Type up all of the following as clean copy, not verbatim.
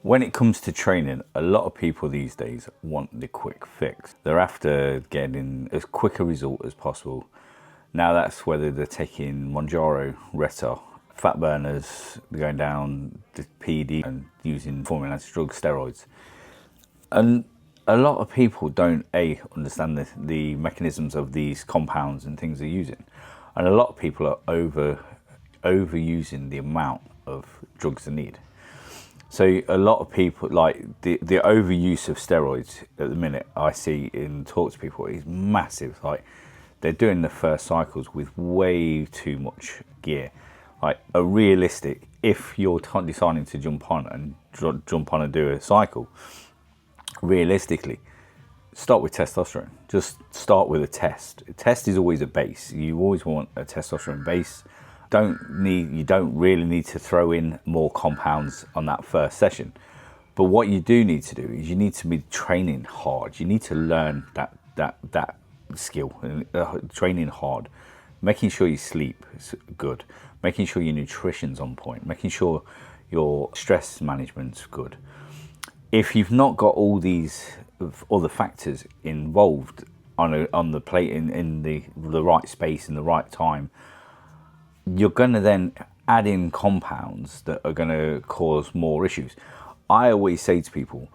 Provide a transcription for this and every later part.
When it comes to training, a lot of people these days want the quick fix. They're after getting as quick a result as possible. Now that's whether they're taking Mounjaro, Reta, fat burners, they're going down the PED and using formula drug steroids. And a lot of people don't understand the mechanisms of these compounds and things they're using. And a lot of people are overusing the amount of drugs they need. So a lot of people, like the overuse of steroids at the minute, I see in talk to people is massive. Like they're doing the first cycles with way too much gear. Like a realistic, if you're deciding to jump on and do a cycle, realistically, start with testosterone. Just start with a test. A test is always a base. You always want a testosterone base. You don't really need to throw in more compounds on that first session. But what you do need to do is you need to be training hard. You need to learn that skill, training hard, making sure you sleep is good, making sure your nutrition's on point, making sure your stress management's good. If you've not got all these other factors involved on the plate in the right space in the right time, you're going to then add in compounds that are going to cause more issues. I always say to people,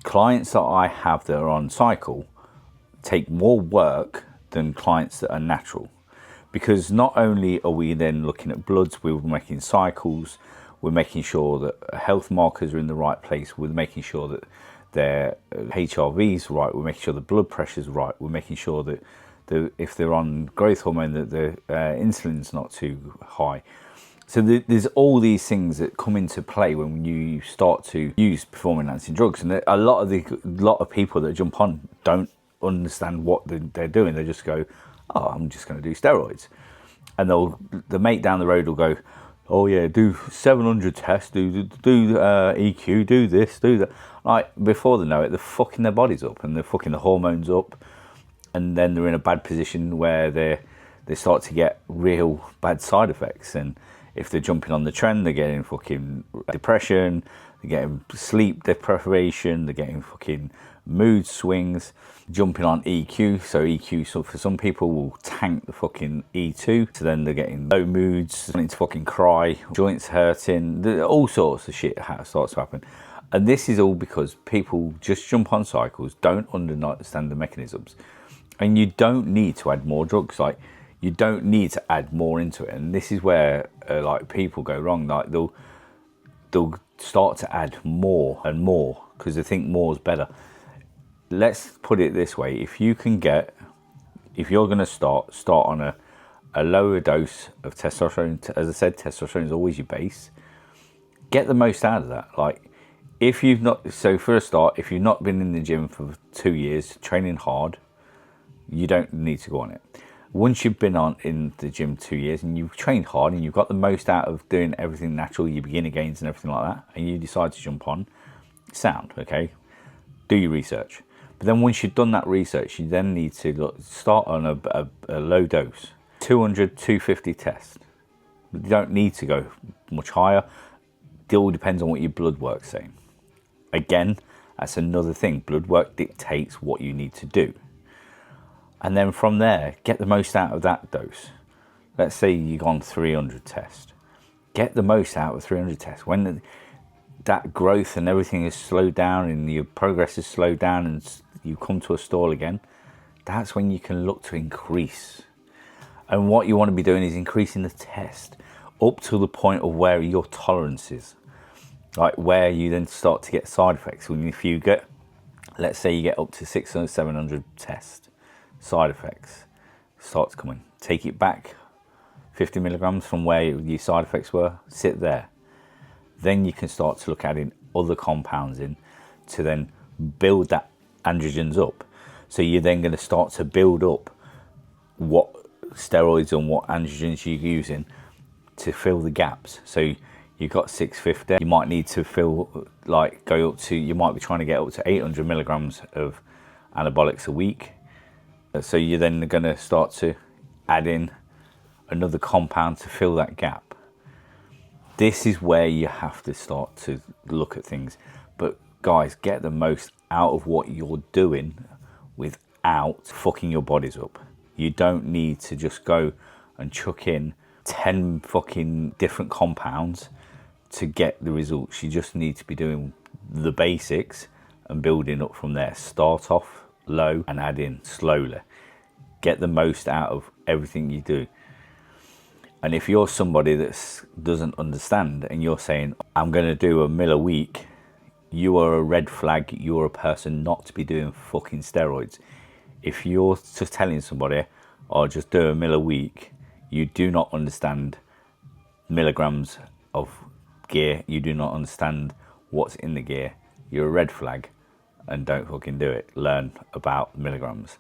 clients that I have that are on cycle take more work than clients that are natural, because not only are we then looking at bloods, we're making cycles, we're making sure that health markers are in the right place, we're making sure that their HRV's right, we're making sure the blood pressure's right, we're making sure that if they're on growth hormone, that the insulin's not too high. So there's all these things that come into play when you start to use performance-enhancing drugs, and a lot of people that jump on don't understand what they're doing. They just go, "Oh, I'm just going to do steroids," and the mate down the road will go, "Oh yeah, do 700 tests, do EQ, do this, do that." Like before they know it, they're fucking their bodies up and they're fucking the hormones up. And then they're in a bad position where they start to get real bad side effects. And if they're jumping on the trend, they're getting fucking depression, they're getting sleep deprivation, they're getting fucking mood swings, jumping on EQ. So EQ, so for some people, will tank the fucking E2. So then they're getting low moods, wanting to fucking cry, joints hurting, all sorts of shit starts to happen. And this is all because people just jump on cycles, don't understand the mechanisms. And you don't need to add more drugs. Like you don't need to add more into it. And this is where like people go wrong. Like they'll start to add more and more because they think more is better. Let's put it this way: if you're going to start on a lower dose of testosterone. As I said, testosterone is always your base. Get the most out of that. Like if you've not been in the gym for 2 years training hard, you don't need to go on it. Once you've been in the gym 2 years and you've trained hard and you've got the most out of doing everything natural, your beginner gains and everything like that, and you decide to jump on, sound, okay? Do your research. But then once you've done that research, you then need to start on a low dose, 200, 250 test. You don't need to go much higher. It all depends on what your blood work's saying. Again, that's another thing. Blood work dictates what you need to do. And then from there, get the most out of that dose. Let's say you've gone 300 tests. Get the most out of 300 tests. When that growth and everything is slowed down and your progress is slowed down and you come to a stall again, that's when you can look to increase. And what you want to be doing is increasing the test up to the point of where your tolerance is. Like where you then start to get side effects. When if you get, let's say you get up to 600, 700 tests, side effects starts coming. Take it back 50 milligrams from where your side effects were, sit there. Then you can start to look adding other compounds in to then build that androgens up. So you're then going to start to build up what steroids and what androgens you're using to fill the gaps. So you've got 650, you might need to you might be trying to get up to 800 milligrams of anabolics a week. So you're then going to start to add in another compound to fill that gap. This is where you have to start to look at things. But guys, get the most out of what you're doing without fucking your bodies up. You don't need to just go and chuck in 10 fucking different compounds to get the results. You just need to be doing the basics and building up from there. Start off low and add in slowly. Get the most out of everything you do. And if you're somebody that doesn't understand and you're saying, I'm going to do a mil a week, you are a red flag. You're a person not to be doing fucking steroids. If you're just telling somebody, oh, just do a mil a week, you do not understand milligrams of gear. You do not understand what's in the gear. You're a red flag, and don't fucking do it. Learn about milligrams.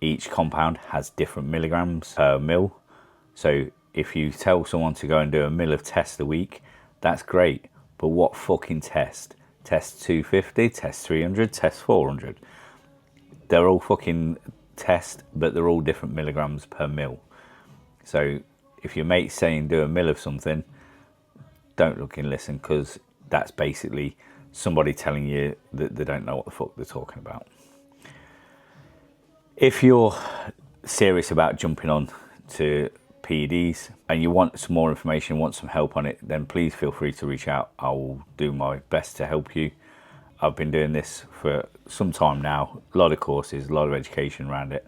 Each compound has different milligrams per mil. So if you tell someone to go and do a mil of test a week, that's great. But what fucking test? Test 250, test 300, test 400. They're all fucking tests, but they're all different milligrams per mil. So if your mate's saying do a mil of something, don't look and listen, because that's basically somebody telling you that they don't know what the fuck they're talking about. If you're serious about jumping on to PEDs and you want some more information, want some help on it, then please feel free to reach out. I will do my best to help you. I've been doing this for some time now, a lot of courses, a lot of education around it.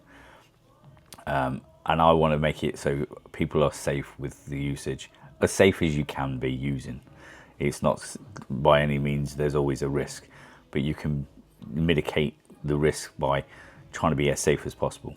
And I want to make it so people are safe with the usage, as safe as you can be using. It's not by any means, there's always a risk, but you can mitigate the risk by trying to be as safe as possible.